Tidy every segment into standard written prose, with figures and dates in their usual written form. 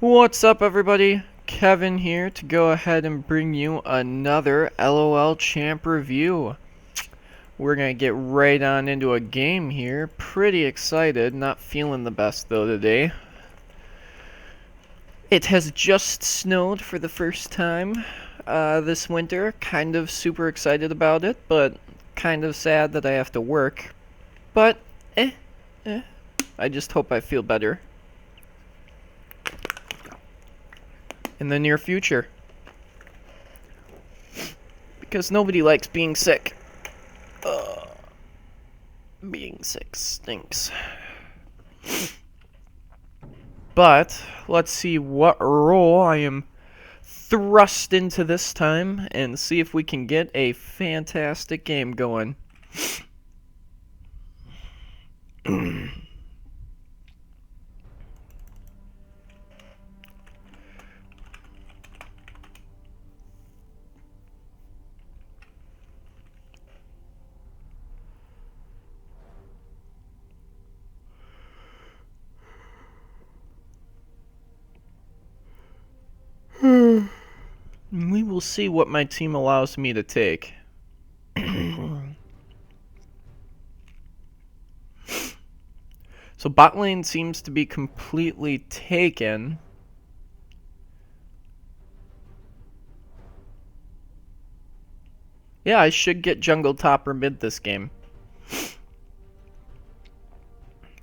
What's up, everybody? Kevin here to go ahead and bring you another LOL Champ review. We're gonna get right on into a game here. Pretty excited, not feeling the best though today. It has just snowed for the first time this winter. Kind of super excited about it, but kind of sad that I have to work. But, I just hope I feel better in the near future. Because nobody likes being sick. Being sick stinks. But, let's see what role I am thrust into this time and see if we can get a fantastic game going. We will see what my team allows me to take. So bot lane seems to be completely taken. Yeah, I should get jungle top or mid this game.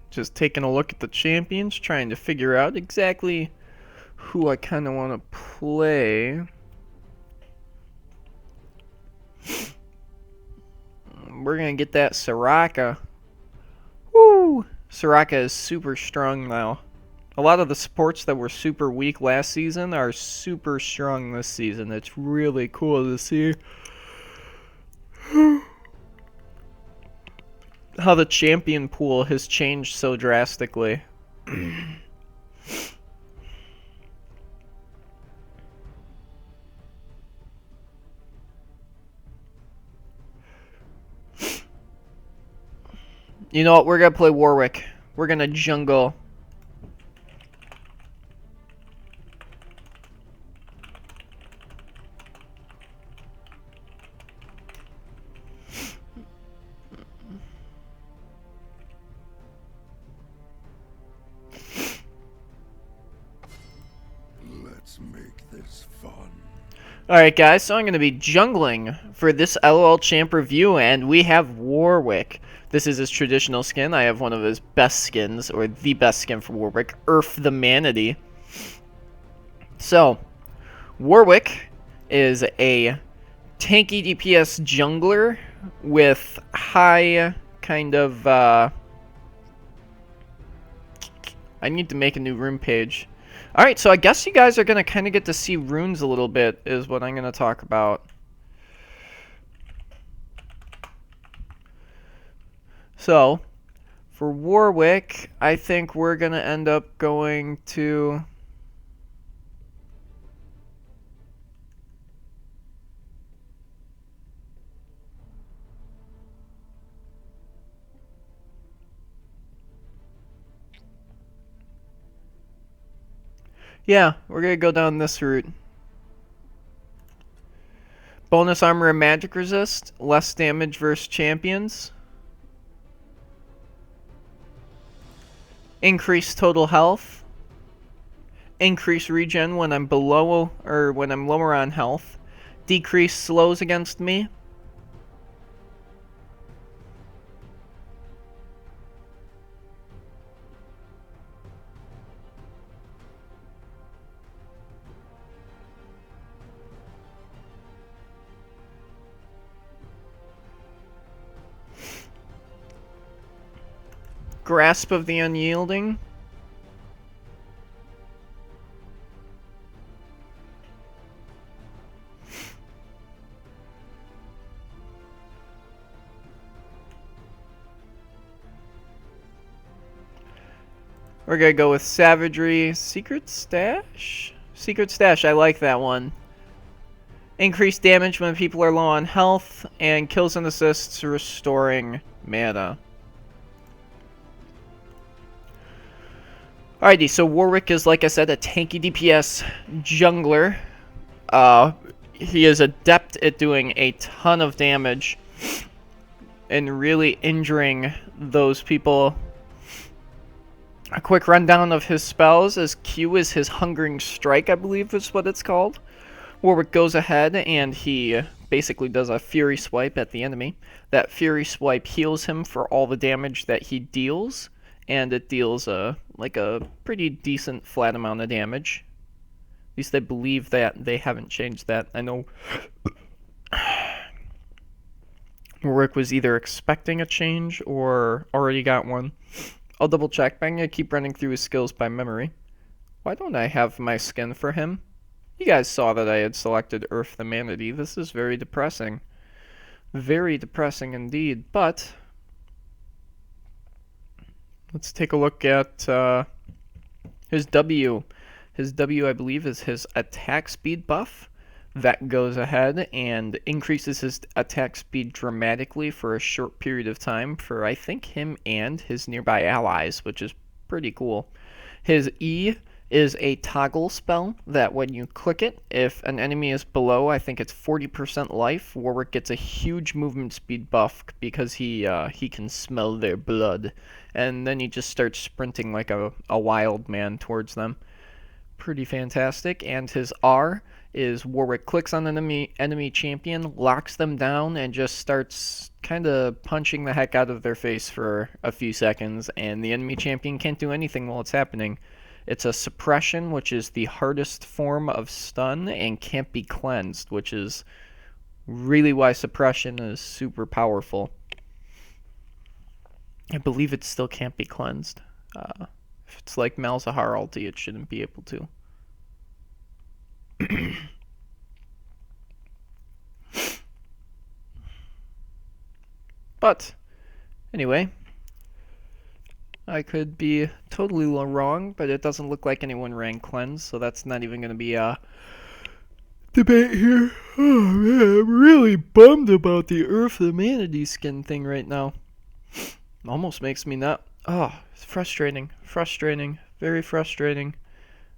Just taking a look at the champions, trying to figure out exactly who I kind of want to play. We're going to get that Soraka. Woo! Soraka is super strong now. A lot of the supports that were super weak last season are super strong this season. It's really cool to see how the champion pool has changed so drastically. You know what? We're going to play Warwick. We're going to jungle. Let's make this fun. Alright guys, so I'm going to be jungling for this LOL Champ review, and we have Warwick. This is his traditional skin. I have one of his best skins, or the best skin for Warwick, Earth the Manatee. So, Warwick is a tanky DPS jungler with high kind of, I need to make a new rune page. Alright, so I guess you guys are going to kind of get to see runes a little bit, is what I'm going to talk about. So, for Warwick, I think we're going to end up going to... Yeah, we're going to go down this route. Bonus armor and magic resist, less damage versus champions. Increase total health. Increase regen when I'm below or when I'm lower on health. Decrease slows against me. Grasp of the Unyielding. We're gonna go with Savagery. Secret Stash? Secret Stash, I like that one. Increase damage when people are low on health, and kills and assists restoring mana. Alrighty, so Warwick is, like I said, a tanky DPS jungler. He is adept at doing a ton of damage and really injuring those people. A quick rundown of his spells. His Q is his Hungering Strike, I believe is what it's called. Warwick goes ahead and he basically does a Fury Swipe at the enemy. That Fury Swipe heals him for all the damage that he deals, and it deals like a pretty decent flat amount of damage. At least I believe that. They haven't changed that. I know Warwick was either expecting a change or already got one. I'll double check, but I'm going to keep running through his skills by memory. Why don't I have my skin for him? You guys saw that I had selected Earth the Manatee. This is very depressing. Very depressing indeed, but let's take a look at his W. His W, I believe, is his attack speed buff. That goes ahead and increases his attack speed dramatically for a short period of time for, I think, him and his nearby allies, which is pretty cool. His E is a toggle spell that when you click it, if an enemy is below, I think it's 40% life, Warwick gets a huge movement speed buff because he can smell their blood. And then he just starts sprinting like a wild man towards them. Pretty fantastic. And his R is Warwick clicks on an enemy champion, locks them down, and just starts kind of punching the heck out of their face for a few seconds, and the enemy champion can't do anything while it's happening. It's a suppression, which is the hardest form of stun, and can't be cleansed, which is really why suppression is super powerful. I believe it still can't be cleansed. If it's like Malzahar ulti, it shouldn't be able to. But, anyway, I could be totally wrong, but it doesn't look like anyone ran cleanse, so that's not even going to be a debate here. Oh man, I'm really bummed about the Earth the Manatee skin thing right now. Almost makes me not. Oh, it's frustrating. Frustrating. Very frustrating.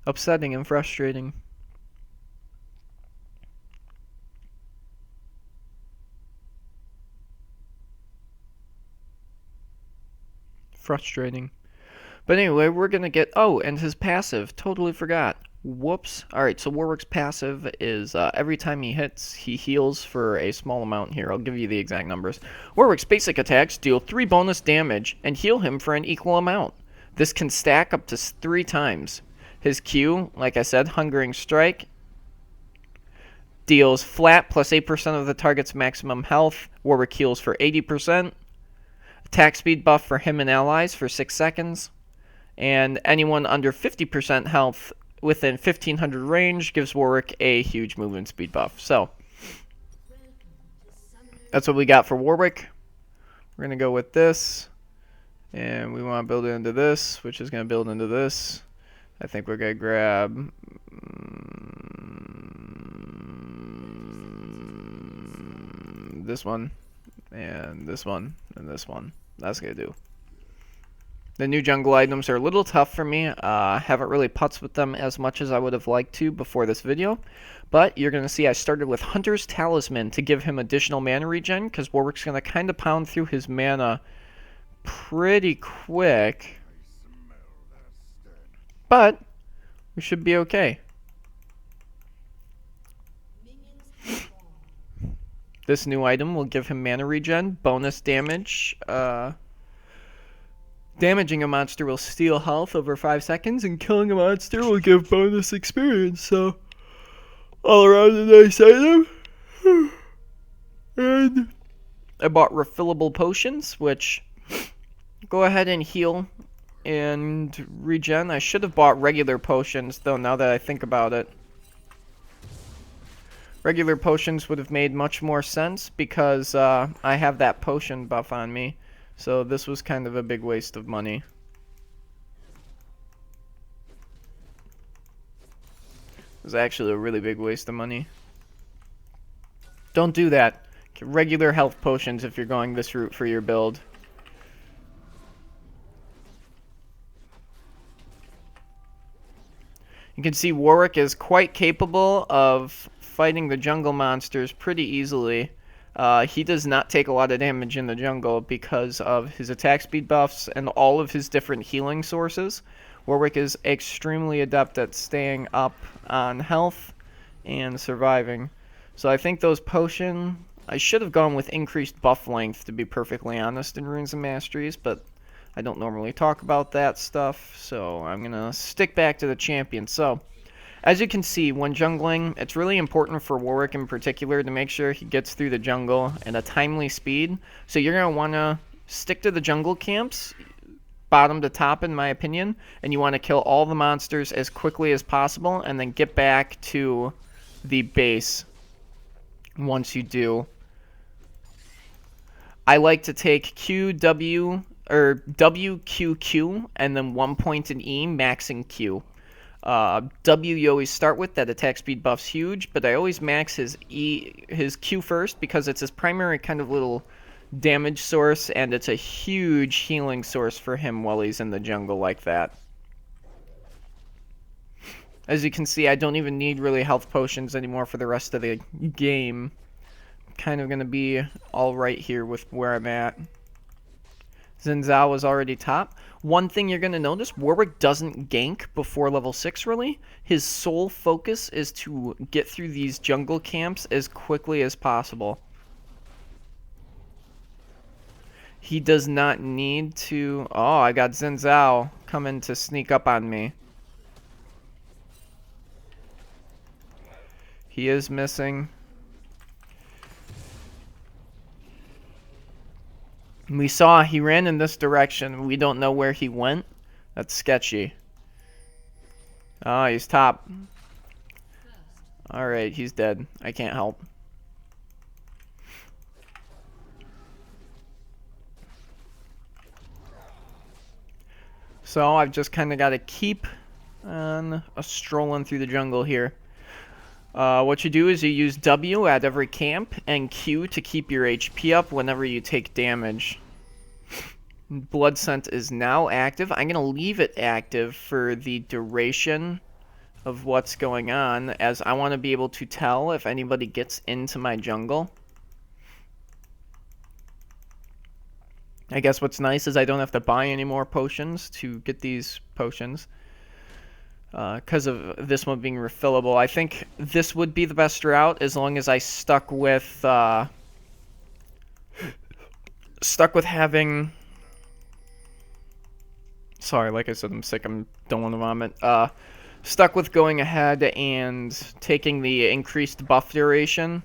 Upsetting and frustrating. Frustrating. But anyway, we're going to get... Oh, and his passive. Totally forgot. Whoops. Alright, so Warwick's passive is every time he hits, he heals for a small amount here. I'll give you the exact numbers. Warwick's basic attacks deal 3 bonus damage and heal him for an equal amount. This can stack up to 3 times. His Q, like I said, Hungering Strike, deals flat plus 8% of the target's maximum health. Warwick heals for 80%. Attack speed buff for him and allies for 6 seconds. And anyone under 50% health within 1500 range gives Warwick a huge movement speed buff. So, that's what we got for Warwick. We're going to go with this. And we want to build it into this, which is going to build into this. I think we're going to grab... this one. And this one. And this one. That's going to do. The new jungle items are a little tough for me. Haven't really putzed with them as much as I would have liked to before this video. But you're going to see I started with Hunter's Talisman to give him additional mana regen, because Warwick's going to kind of pound through his mana pretty quick. But we should be okay. This new item will give him mana regen, bonus damage, damaging a monster will steal health over 5 seconds, and killing a monster will give bonus experience, so all around a nice item. And I bought refillable potions, which go ahead and heal and regen. I should have bought regular potions, though, now that I think about it. Regular potions would have made much more sense, because I have that potion buff on me. So this was kind of a big waste of money. It was actually a really big waste of money. Don't do that. Get regular health potions if you're going this route for your build. You can see Warwick is quite capable of fighting the jungle monsters pretty easily. He does not take a lot of damage in the jungle because of his attack speed buffs and all of his different healing sources. Warwick is extremely adept at staying up on health and surviving. So I think those potion... I should have gone with increased buff length, to be perfectly honest, in Runes and Masteries, but I don't normally talk about that stuff, so I'm going to stick back to the champion. So, as you can see, when jungling, it's really important for Warwick in particular to make sure he gets through the jungle at a timely speed. So you're going to want to stick to the jungle camps, bottom to top in my opinion, and you want to kill all the monsters as quickly as possible and then get back to the base once you do. I like to take Q, W, or W, Q, Q, and then 1 point in E, maxing Q. W you always start with, that attack speed buff's huge, but I always max his Q first because it's his primary kind of little damage source, and it's a huge healing source for him while he's in the jungle like that. As you can see, I don't even need really health potions anymore for the rest of the game. Kind of going to be all right here with where I'm at. Xin Zhao was already top. One thing you're going to notice, Warwick doesn't gank before level 6 really. His sole focus is to get through these jungle camps as quickly as possible. He does not need to... Oh, I got Xin Zhao coming to sneak up on me. He is missing. We saw he ran in this direction. We don't know where he went. That's sketchy. Oh, he's top. Alright, he's dead. I can't help. So I've just kind of got to keep on strolling through the jungle here. What you do is you use W at every camp and Q to keep your HP up whenever you take damage. Blood Scent is now active. I'm going to leave it active for the duration of what's going on, as I want to be able to tell if anybody gets into my jungle. I guess what's nice is I don't have to buy any more potions to get these potions. Because of this one being refillable. I think this would be the best route as long as I stuck with having... Sorry, like I said, I'm sick. I don't want to vomit. Stuck with going ahead and taking the increased buff duration.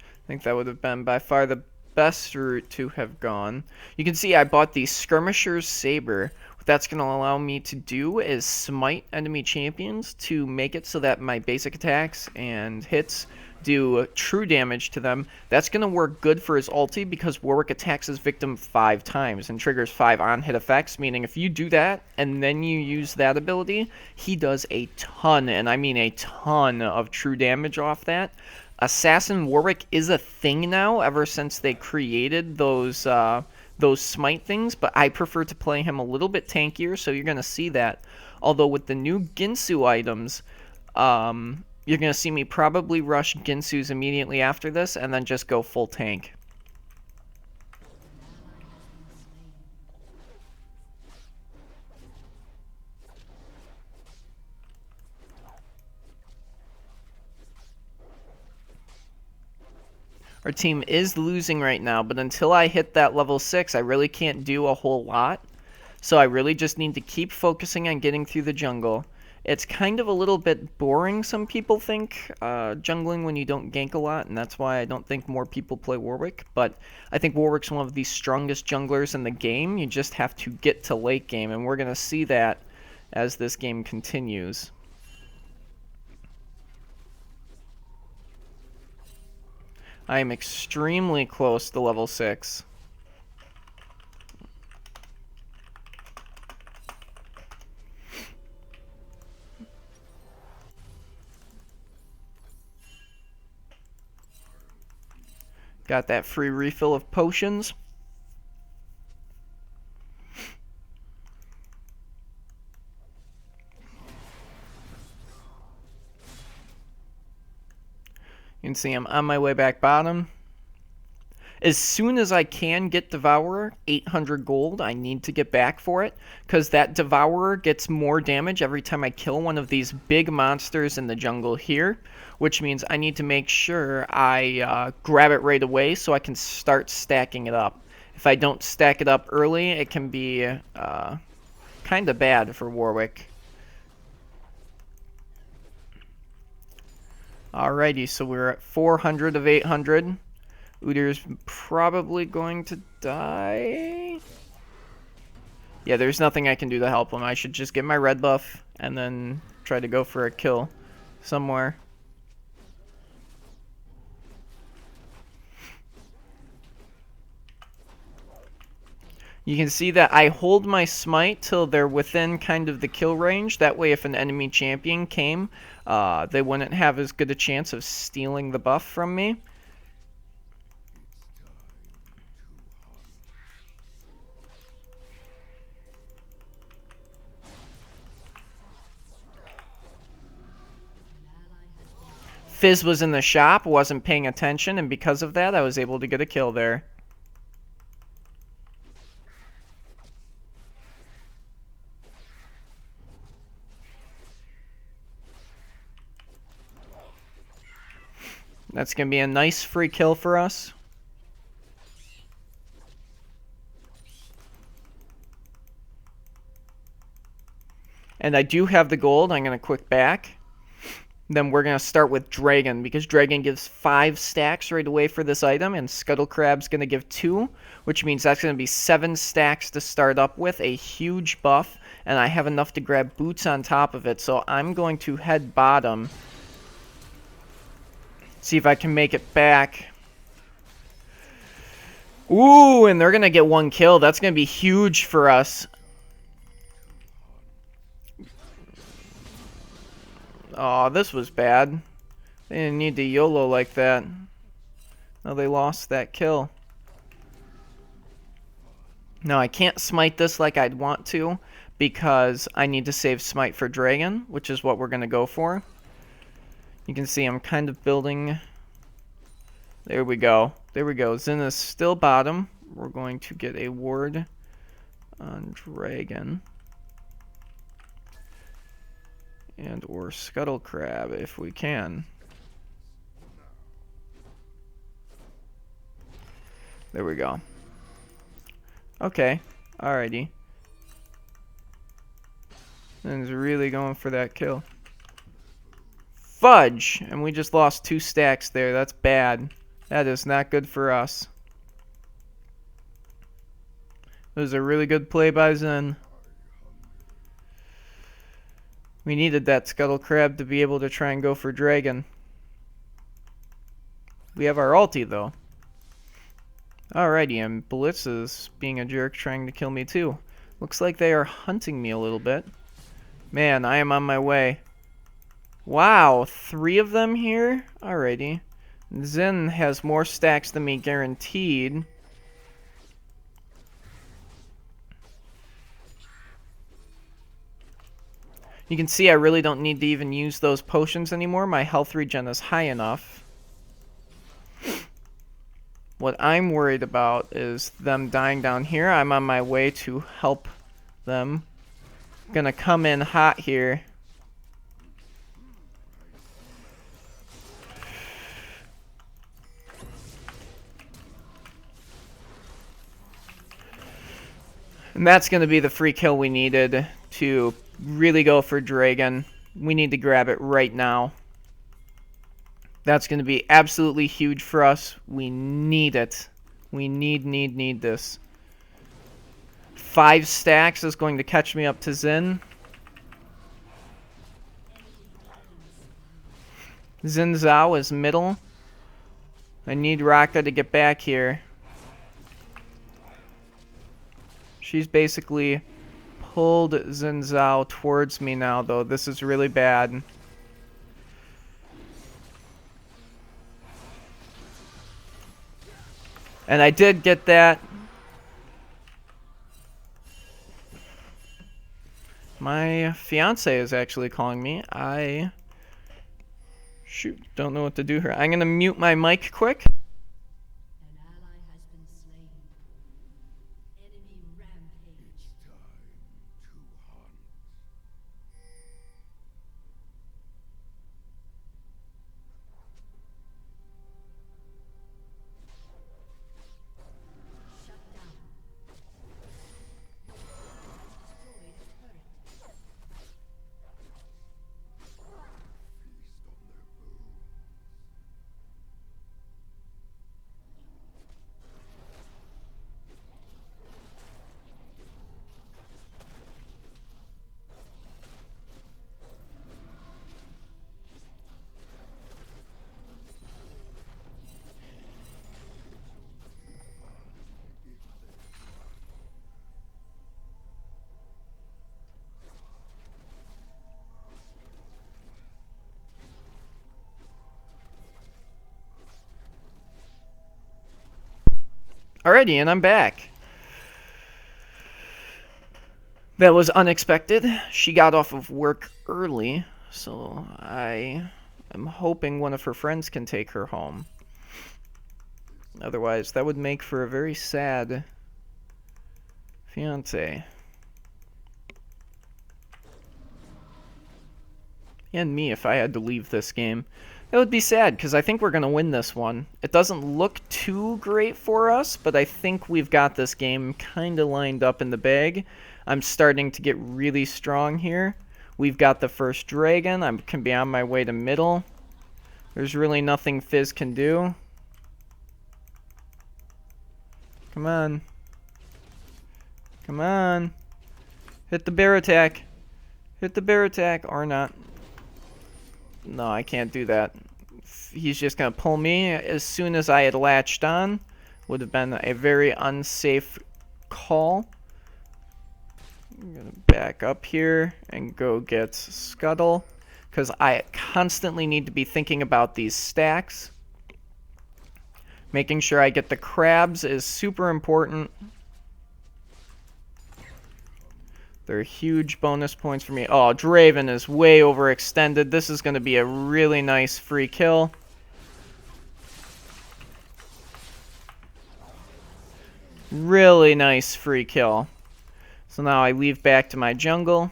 I think that would have been by far the best route to have gone. You can see I bought the Skirmisher's Saber. What that's going to allow me to do is smite enemy champions to make it so that my basic attacks and hits do true damage to them. That's going to work good for his ulti because Warwick attacks his victim 5 times and triggers 5 on-hit effects, meaning if you do that and then you use that ability, he does a ton, and I mean a ton, of true damage off that. Assassin Warwick is a thing now ever since they created those smite things, but I prefer to play him a little bit tankier, so you're going to see that. Although with the new Ginsu items, you're going to see me probably rush Ginsu's immediately after this and then just go full tank. Our team is losing right now, but until I hit that level 6, I really can't do a whole lot. So I really just need to keep focusing on getting through the jungle. It's kind of a little bit boring, some people think, jungling when you don't gank a lot, and that's why I don't think more people play Warwick. But I think Warwick's one of the strongest junglers in the game. You just have to get to late game, and we're going to see that as this game continues. I am extremely close to level 6. Got that free refill of potions. You can see I'm on my way back bottom. As soon as I can get Devourer, 800 gold, I need to get back for it, because that Devourer gets more damage every time I kill one of these big monsters in the jungle here, which means I need to make sure I grab it right away so I can start stacking it up. If I don't stack it up early, it can be kind of bad for Warwick. Alrighty, so we're at 400 of 800. Udyr's probably going to die. Yeah, there's nothing I can do to help him. I should just get my red buff and then try to go for a kill somewhere. You can see that I hold my smite till they're within kind of the kill range. That way if an enemy champion came, they wouldn't have as good a chance of stealing the buff from me. Fizz was in the shop, wasn't paying attention, and because of that, I was able to get a kill there. That's going to be a nice free kill for us. And I do have the gold. I'm going to quick back. Then we're going to start with Dragon, because Dragon gives 5 stacks right away for this item, and Scuttle Crab's going to give 2, which means that's going to be 7 stacks to start up with, a huge buff, and I have enough to grab boots on top of it, so I'm going to head bottom, see if I can make it back. Ooh, and they're going to get 1 kill. That's going to be huge for us. Oh, this was bad. They didn't need to YOLO like that. No, they lost that kill. No, I can't smite this like I'd want to, because I need to save smite for Dragon, which is what we're going to go for. You can see I'm kind of building. There we go. There we go. Zin is still bottom. We're going to get a ward on Dragon. And or Scuttle Crab if we can. There we go. Okay, alrighty. And really going for that kill. Fudge! And we just lost 2 stacks there. That's bad. That is not good for us. It was a really good play by Zen. We needed that Scuttle Crab to be able to try and go for Dragon. We have our ulti, though. Alrighty, and Blitz is being a jerk trying to kill me, too. Looks like they are hunting me a little bit. Man, I am on my way. Wow, 3 of them here? Alrighty. Zen has more stacks than me, guaranteed. You can see I really don't need to even use those potions anymore. My health regen is high enough. What I'm worried about is them dying down here. I'm on my way to help them. Gonna come in hot here. And that's gonna be the free kill we needed to really go for Dragon. We need to grab it right now. That's going to be absolutely huge for us. We need it. We need this. 5 stacks is going to catch me up to Xin. Xin Zhao is middle. I need Raka to get back here. She's basically pulled Xin Zhao towards me now, though. This is really bad. And I did get that. My fiance is actually calling me. I Shoot, don't know what to do here. I'm gonna mute my mic quick. An ally has been slain. Enemy rampage. Time to hunt. Shut down. Destroyed a turret. Feast on their bones. Alrighty, and I'm back. That was unexpected. She got off of work early, so I am hoping one of her friends can take her home. Otherwise, that would make for a very sad fiance. And me if I had to leave this game. It would be sad, because I think we're going to win this one. It doesn't look too great for us, but I think we've got this game kind of lined up in the bag. I'm starting to get really strong here. We've got the first dragon. I can be on my way to middle. There's really nothing Fizz can do. Come on. Come on. Hit the bear attack. Hit the bear attack, or not. No, I can't do that. He's just going to pull me as soon as I had latched on. Would have been a very unsafe call. I'm going to back up here and go get Scuttle, because I constantly need to be thinking about these stacks. Making sure I get the crabs is super important. They're huge bonus points for me. Oh, Draven is way overextended. This is going to be a really nice free kill. Really nice free kill. So now I leave back to my jungle.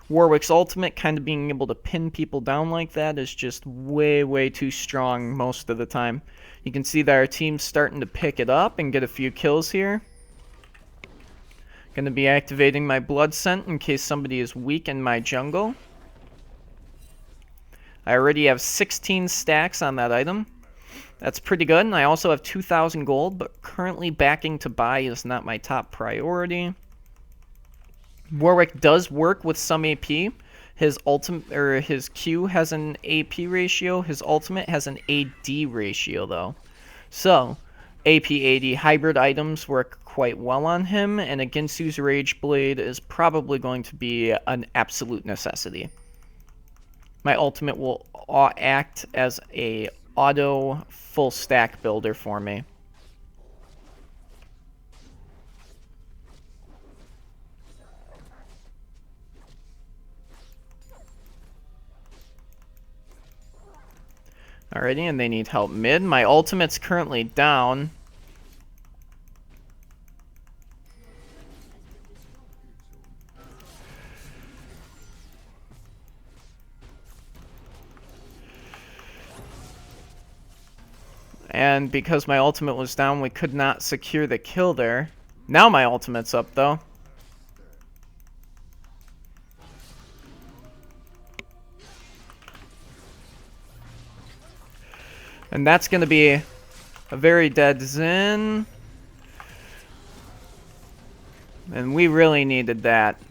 Warwick's ultimate, kind of being able to pin people down like that, is just way, way too strong most of the time. You can see that our team's starting to pick it up and get a few kills here. Going to be activating my blood scent in case somebody is weak in my jungle. I already have 16 stacks on that item. That's pretty good, and I also have 2,000 gold, but currently backing to buy is not my top priority. Warwick does work with some AP. His ultimate, or his Q has an AP ratio. His ultimate has an AD ratio, though. So, AP-AD hybrid items work quite well on him, and a Ginsu's Rage Blade is probably going to be an absolute necessity. My ultimate will act as a auto full stack builder for me. Alrighty, and they need help mid. My ultimate's currently down. And because my ultimate was down, we could not secure the kill there. Now my ultimate's up, though. And that's going to be a very dead Zen. And we really needed that.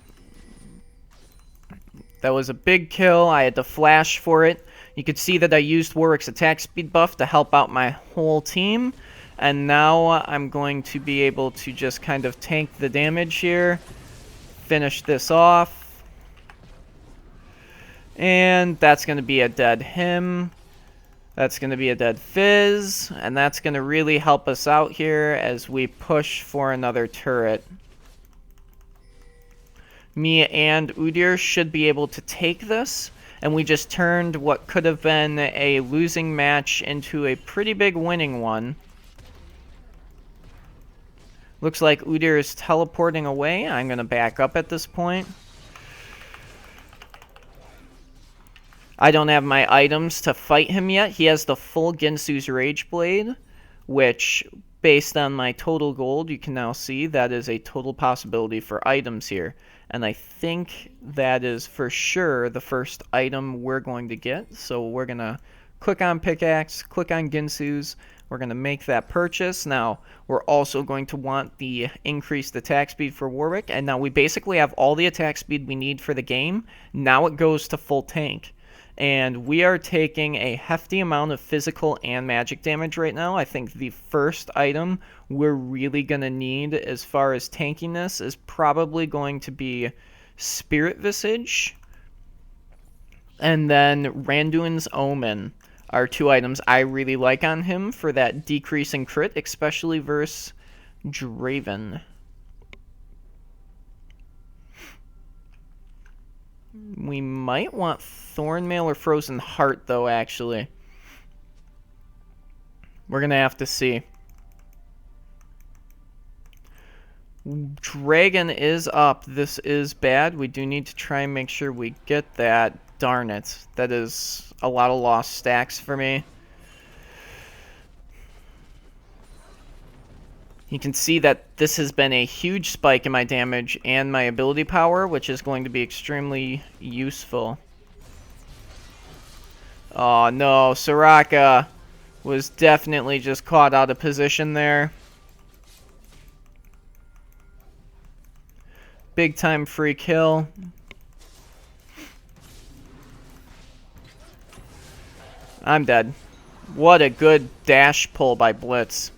That was a big kill. I had to flash for it. You could see that I used Warwick's attack speed buff to help out my whole team. And now I'm going to be able to just kind of tank the damage here. Finish this off. And that's going to be a dead him. That's going to be a dead Fizz. And that's going to really help us out here as we push for another turret. Me and Udyr should be able to take this. and we just turned what could have been a losing match into a pretty big winning one. Looks like Udyr is teleporting away. I'm going to back up at this point. I don't have my items to fight him yet. He has the full Ginsu's Rage Blade, which, based on my total gold, you can now see that is a total possibility for items here. And I think that is for sure the first item we're going to get. So we're going to click on Pickaxe, click on Ginsu's. We're going to make that purchase. Now, we're also going to want the increased attack speed for Warwick. And now we basically have all the attack speed we need for the game. Now it goes to full tank. And we are taking a hefty amount of physical and magic damage right now. I think the first item we're really going to need as far as tankiness is probably going to be Spirit Visage. And then Randuin's Omen are two items I really like on him for that decrease in crit, especially versus Draven. We might want Thornmail or Frozen Heart, though, actually. We're going to have to see. Dragon is up. This is bad. We do need to try and make sure we get that. Darn it. That is a lot of lost stacks for me. You can see that this has been a huge spike in my damage and my ability power, which is going to be extremely useful. Oh no, Soraka was definitely just caught out of position there. Big time free kill. I'm dead. What a good dash pull by Blitz.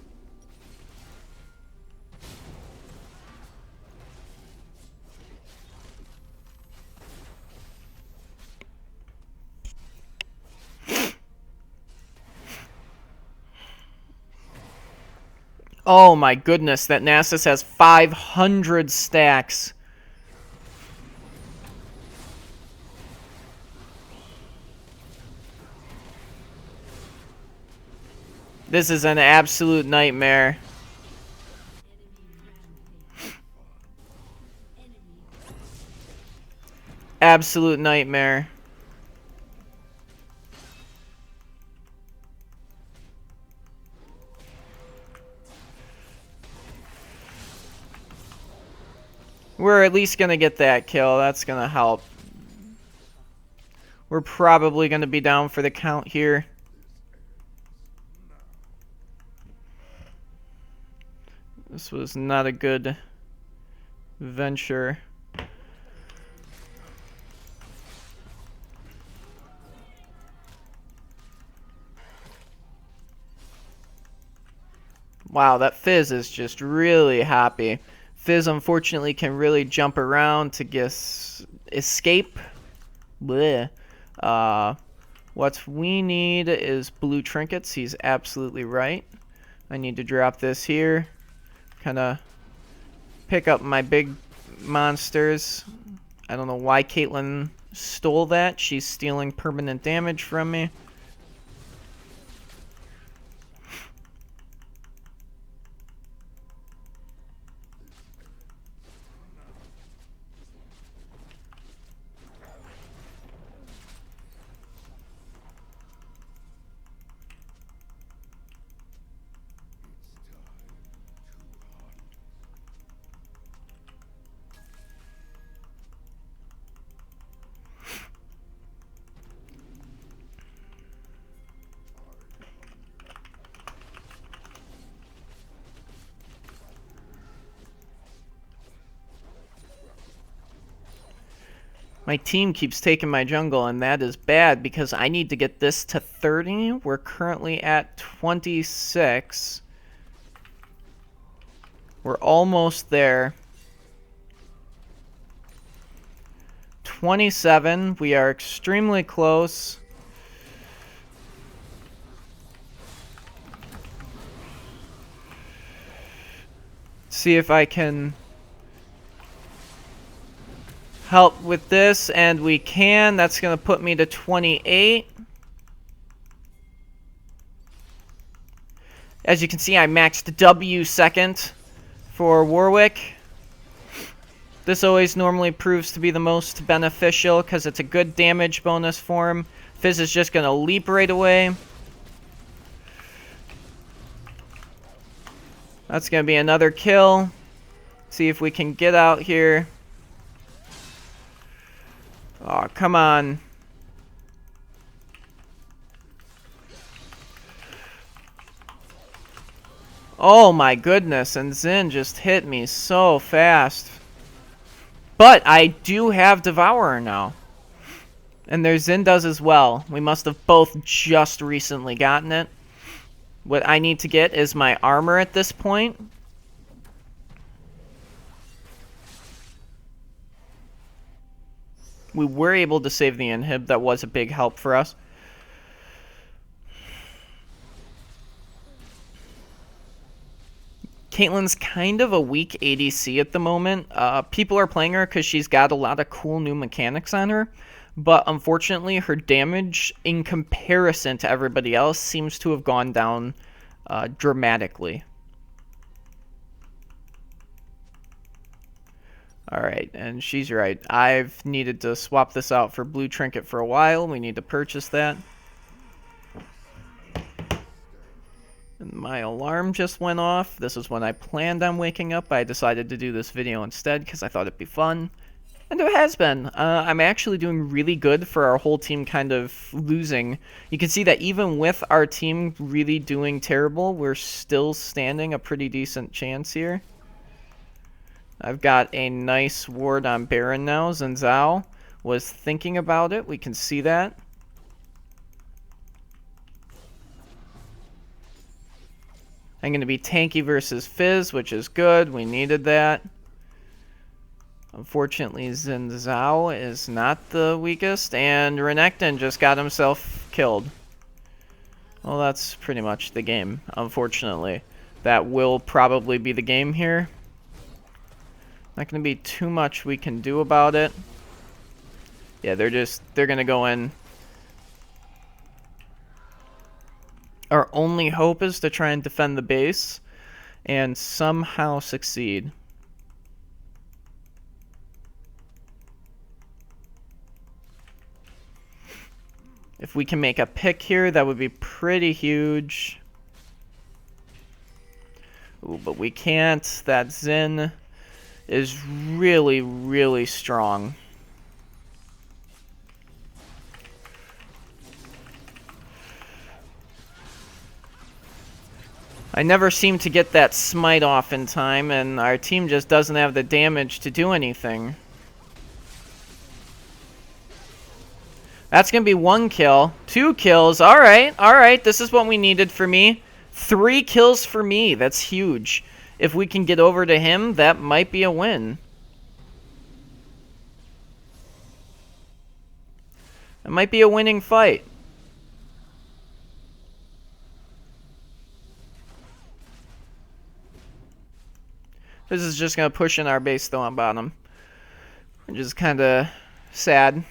Oh my goodness, that Nasus has 500 stacks. This is an absolute nightmare. Absolute nightmare. We're at least going to get that kill. That's going to help. We're probably going to be down for the count here. This was not a good venture. Wow, that Fizz is just really happy. Fizz, unfortunately, can really jump around to escape. Bleh. What we need is blue trinkets. He's absolutely right. I need to drop this here. Kind of pick up my big monsters. I don't know why Caitlyn stole that. She's stealing permanent damage from me. My team keeps taking my jungle, and that is bad because I need to get this to 30. We're currently at 26. We're almost there. 27. We are extremely close. See if I can help with this, and we can. That's going to put me to 28. As you can see, I maxed W second for Warwick. This always normally proves to be the most beneficial because it's a good damage bonus for him. Fizz is just going to leap right away. That's going to be another kill. See if we can get out here. Oh, come on. Oh my goodness, and Xin just hit me so fast. But I do have Devourer now. And their Xin does as well. We must have both just recently gotten it. What I need to get is my armor at this point. We were able to save the inhib. That was a big help for us. Caitlyn's kind of a weak ADC at the moment. People are playing her because she's got a lot of cool new mechanics on her. But unfortunately, her damage in comparison to everybody else seems to have gone down dramatically. Alright, and she's right. I've needed to swap this out for Blue Trinket for a while. We need to purchase that. And my alarm just went off. This is when I planned on waking up. I decided to do this video instead because I thought it'd be fun. And it has been. I'm actually doing really good for our whole team kind of losing. You can see that even with our team really doing terrible, we're still standing a pretty decent chance here. I've got a nice ward on Baron now. Xin Zhao was thinking about it. We can see that. I'm going to be tanky versus Fizz, which is good. We needed that. Unfortunately, Xin Zhao is not the weakest, and Renekton just got himself killed. Well, that's pretty much the game, unfortunately. That will probably be the game here. Not going to be too much we can do about it. Yeah, they're going to go in. Our only hope is to try and defend the base and somehow succeed. If we can make a pick here, that would be pretty huge. Ooh, but we can't. That Xin is really, really strong. I never seem to get that smite off in time, and our team just doesn't have the damage to do anything. That's going to be 1 kill. 2 kills. Alright, alright. This is what we needed for me. 3 kills for me. That's huge. If we can get over to him, that might be a win. It might be a winning fight. This is just going to push in our base though on bottom. Which is kind of sad.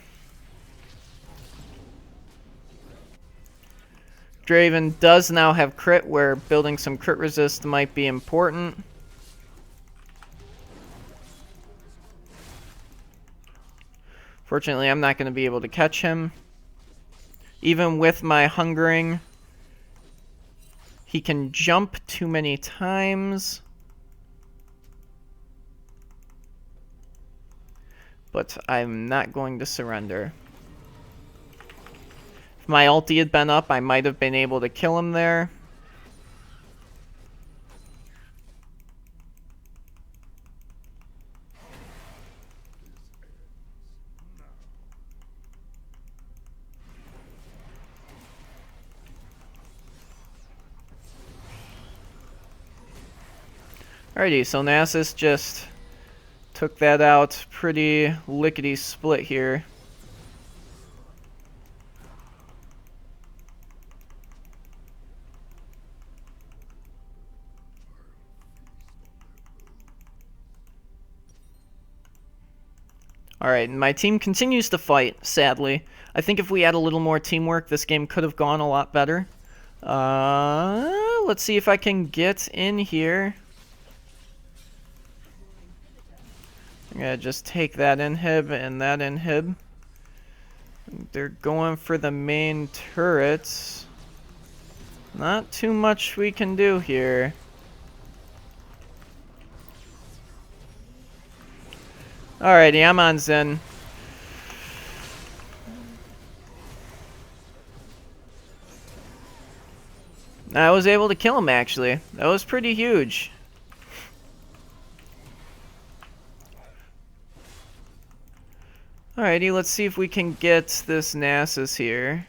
Draven does now have crit, where building some crit resist might be important. Fortunately, I'm not going to be able to catch him. Even with my hungering, he can jump too many times. But I'm not going to surrender. If my ulti had been up, I might have been able to kill him there. Alrighty, so Nasus just took that out pretty lickety split here. Alright, and my team continues to fight, sadly. I think if we had a little more teamwork, this game could have gone a lot better. Let's see if I can get in here. I'm gonna just take that inhib and that inhib. They're going for the main turrets. Not too much we can do here. Alrighty, I'm on Zen. I was able to kill him, actually. That was pretty huge. Alrighty, let's see if we can get this Nasus here.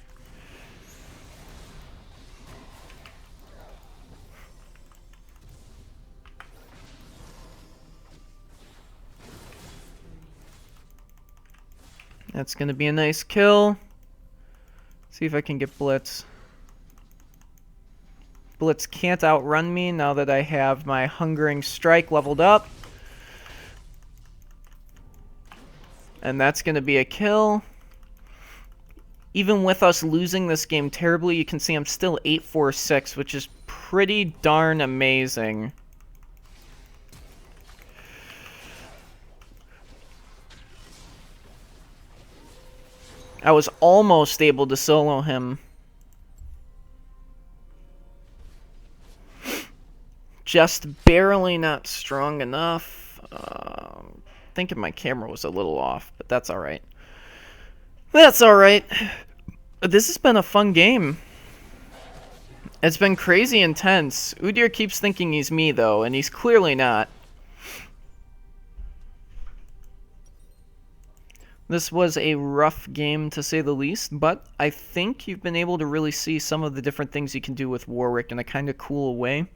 That's gonna be a nice kill. See if I can get Blitz. Blitz can't outrun me now that I have my Hungering Strike leveled up. And that's gonna be a kill. Even with us losing this game terribly, you can see I'm still 8-4-6, which is pretty darn amazing. I was almost able to solo him. Just barely not strong enough. Thinking my camera was a little off, but that's alright. That's alright. This has been a fun game. It's been crazy intense. Udyr keeps thinking he's me, though, and he's clearly not. This was a rough game, to say the least, but I think you've been able to really see some of the different things you can do with Warwick in a kind of cool way.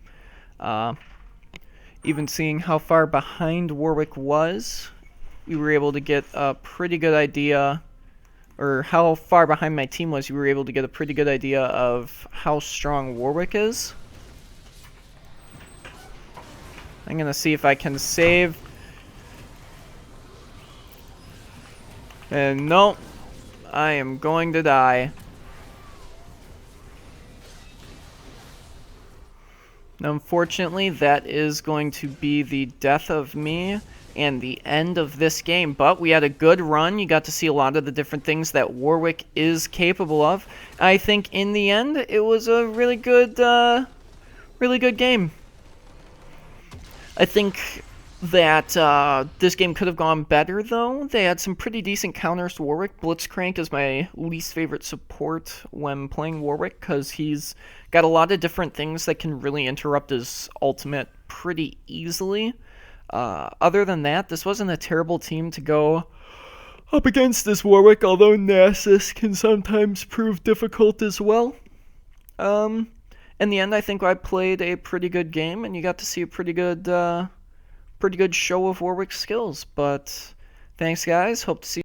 Even seeing how far behind Warwick was, we were able to get a pretty good idea, or how far behind my team was, you were able to get a pretty good idea of how strong Warwick is. I'm gonna see if I can save. And nope, I am going to die. Unfortunately, that is going to be the death of me and the end of this game. But we had a good run. You got to see a lot of the different things that Warwick is capable of. I think in the end, it was a really good game. I think that this game could have gone better, though. They had some pretty decent counters to Warwick. Blitzcrank is my least favorite support when playing Warwick, because he's got a lot of different things that can really interrupt his ultimate pretty easily. Other than that, this wasn't a terrible team to go up against this Warwick, although Nasus can sometimes prove difficult as well. In the end, I think I played a pretty good game, and you got to see a pretty good show of Warwick's skills. But thanks, guys. Hope to see you.